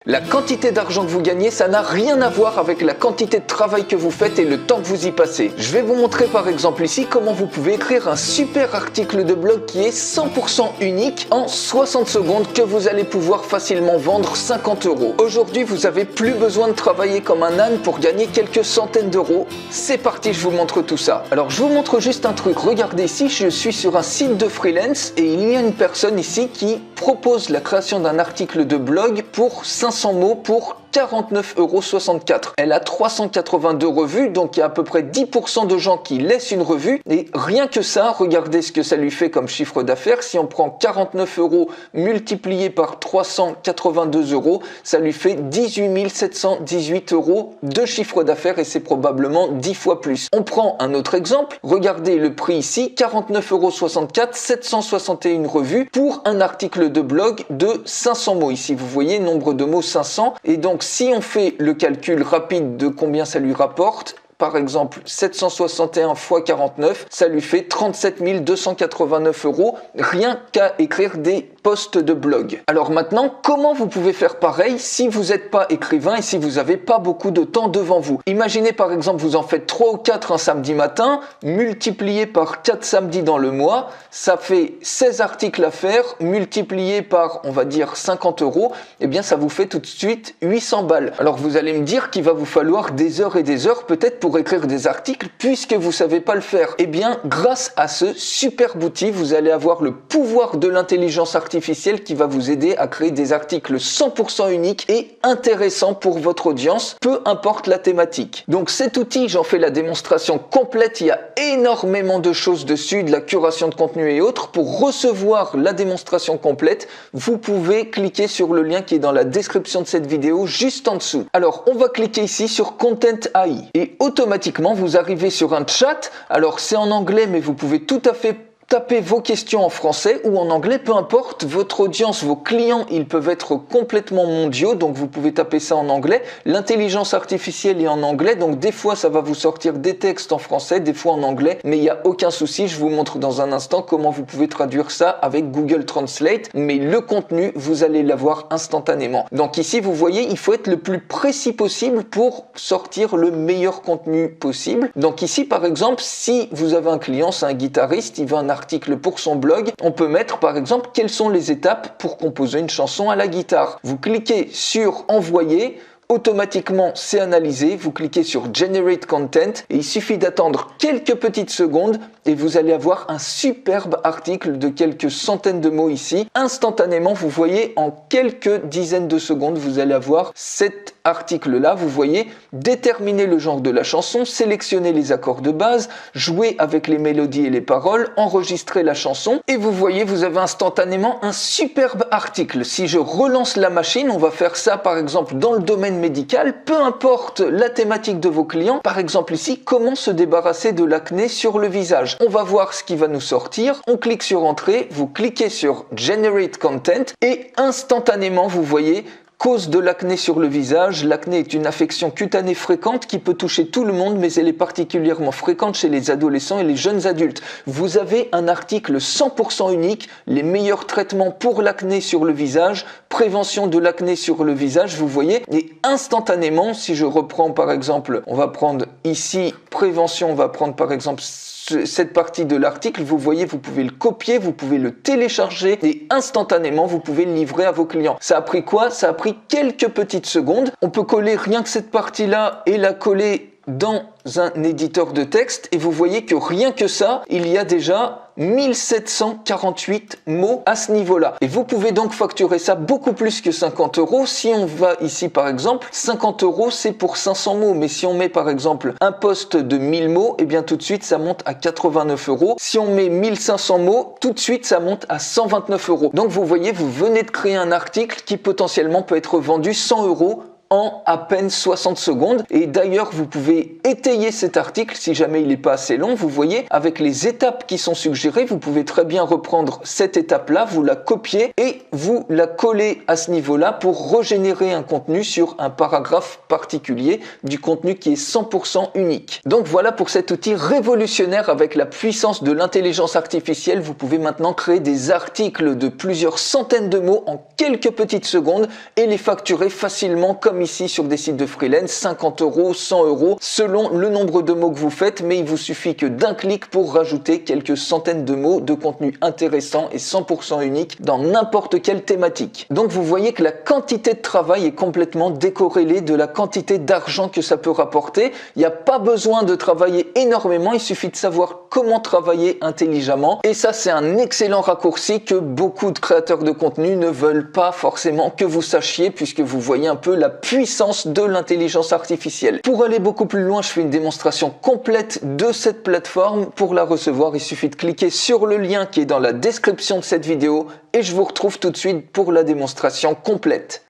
La quantité d'argent que vous gagnez, ça n'a rien à voir avec la quantité de travail que vous faites et le temps que vous y passez. Je vais vous montrer par exemple ici comment vous pouvez écrire un super article de blog qui est 100% unique en 60 secondes que vous allez pouvoir facilement vendre 50 €. Aujourd'hui, vous n'avez plus besoin de travailler comme un âne pour gagner quelques centaines d'euros. C'est parti, je vous montre tout ça. Alors, je vous montre juste un truc. Regardez ici, je suis sur un site de freelance et il y a une personne ici qui propose la création d'un article de blog pour 500 mots pour 49,64 €. Elle a 382 revues, donc il y a à peu près 10% de gens qui laissent une revue. Et rien que ça, regardez ce que ça lui fait comme chiffre d'affaires. Si on prend 49 € multiplié par 382 €, ça lui fait 18 718 € de chiffre d'affaires et c'est probablement 10 fois plus. On prend un autre exemple. Regardez le prix ici, 49,64 €, 761 revues pour un article de blog de 500 mots. Ici, vous voyez, nombre de mots 500. Et donc, si on fait le calcul rapide de combien ça lui rapporte, par exemple 761 fois 49, ça lui fait 37 289 € rien qu'à écrire des posts de blog. Alors maintenant, comment vous pouvez faire pareil si vous n'êtes pas écrivain et si vous n'avez pas beaucoup de temps devant vous? Imaginez par exemple, vous en faites 3 ou 4 un samedi matin, multiplié par 4 samedis dans le mois, ça fait 16 articles à faire, multiplié par, on va dire, 50 €, et bien ça vous fait tout de suite 800 balles. Alors vous allez me dire qu'il va vous falloir des heures et des heures peut-être pour écrire des articles puisque vous savez pas le faire. Eh bien, grâce à ce superbe outil, vous allez avoir le pouvoir de l'intelligence artificielle qui va vous aider à créer des articles 100% uniques et intéressants pour votre audience, peu importe la thématique. Donc cet outil, j'en fais la démonstration complète, il y a énormément de choses dessus, de la curation de contenu et autres. Pour recevoir la démonstration complète, vous pouvez cliquer sur le lien qui est dans la description de cette vidéo juste en dessous. Alors, on va cliquer ici sur Content AI et automatiquement, vous arrivez sur un chat. Alors, c'est en anglais, mais vous pouvez tout à fait tapez vos questions en français ou en anglais, peu importe, votre audience, vos clients, ils peuvent être complètement mondiaux, donc vous pouvez taper ça en anglais. L'intelligence artificielle est en anglais, donc des fois ça va vous sortir des textes en français, des fois en anglais, mais il n'y a aucun souci, je vous montre dans un instant comment vous pouvez traduire ça avec Google Translate, mais le contenu, vous allez l'avoir instantanément. Donc ici, vous voyez, il faut être le plus précis possible pour sortir le meilleur contenu possible. Donc ici, par exemple, si vous avez un client, c'est un guitariste, il veut un article pour son blog, on peut mettre par exemple quelles sont les étapes pour composer une chanson à la guitare. Vous cliquez sur envoyer, automatiquement c'est analysé, vous cliquez sur Generate Content et il suffit d'attendre quelques petites secondes et vous allez avoir un superbe article de quelques centaines de mots ici. Instantanément, vous voyez, en quelques dizaines de secondes, vous allez avoir cet article-là. Vous voyez, déterminer le genre de la chanson, sélectionner les accords de base, jouer avec les mélodies et les paroles, enregistrer la chanson et vous voyez, vous avez instantanément un superbe article. Si je relance la machine, on va faire ça par exemple dans le domaine médical, peu importe la thématique de vos clients. Par exemple ici, comment se débarrasser de l'acné sur le visage. On va voir ce qui va nous sortir. On clique sur Entrée, vous cliquez sur Generate Content et instantanément, vous voyez, cause de l'acné sur le visage. L'acné est une affection cutanée fréquente qui peut toucher tout le monde, mais elle est particulièrement fréquente chez les adolescents et les jeunes adultes. Vous avez un article 100% unique, les meilleurs traitements pour l'acné sur le visage, prévention de l'acné sur le visage, vous voyez, et instantanément, si je reprends par exemple, on va prendre ici prévention, on va prendre par exemple cette partie de l'article, vous voyez, vous pouvez le copier, vous pouvez le télécharger et instantanément, vous pouvez le livrer à vos clients. Ça a pris quoi? Ça a pris quelques petites secondes. On peut coller rien que cette partie-là et la coller dans un éditeur de texte et vous voyez que rien que ça, il y a déjà 1748 mots à ce niveau-là. Et vous pouvez donc facturer ça beaucoup plus que 50 €. Si on va ici par exemple, 50 € c'est pour 500 mots. Mais si on met par exemple un post de 1000 mots, et bien tout de suite ça monte à 89 €. Si on met 1500 mots, tout de suite ça monte à 129 €. Donc vous voyez, vous venez de créer un article qui potentiellement peut être vendu 100 € en à peine 60 secondes. Et d'ailleurs, vous pouvez étayer cet article si jamais il n'est pas assez long. Vous voyez, avec les étapes qui sont suggérées, vous pouvez très bien reprendre cette étape-là, vous la copiez et vous la collez à ce niveau-là pour régénérer un contenu sur un paragraphe particulier, du contenu qui est 100% unique. Donc voilà pour cet outil révolutionnaire. Avec la puissance de l'intelligence artificielle, vous pouvez maintenant créer des articles de plusieurs centaines de mots en quelques petites secondes et les facturer facilement comme ici sur des sites de freelance, 50 €, 100 € selon le nombre de mots que vous faites, mais il vous suffit que d'un clic pour rajouter quelques centaines de mots de contenu intéressant et 100% unique dans n'importe quelle thématique. Donc vous voyez que la quantité de travail est complètement décorrélée de la quantité d'argent que ça peut rapporter. Il n'y a pas besoin de travailler énormément, il suffit de savoir comment travailler intelligemment. Et ça, c'est un excellent raccourci que beaucoup de créateurs de contenu ne veulent pas forcément que vous sachiez, puisque vous voyez un peu la puissance de l'intelligence artificielle. Pour aller beaucoup plus loin, je fais une démonstration complète de cette plateforme. Pour la recevoir, il suffit de cliquer sur le lien qui est dans la description de cette vidéo et je vous retrouve tout de suite pour la démonstration complète.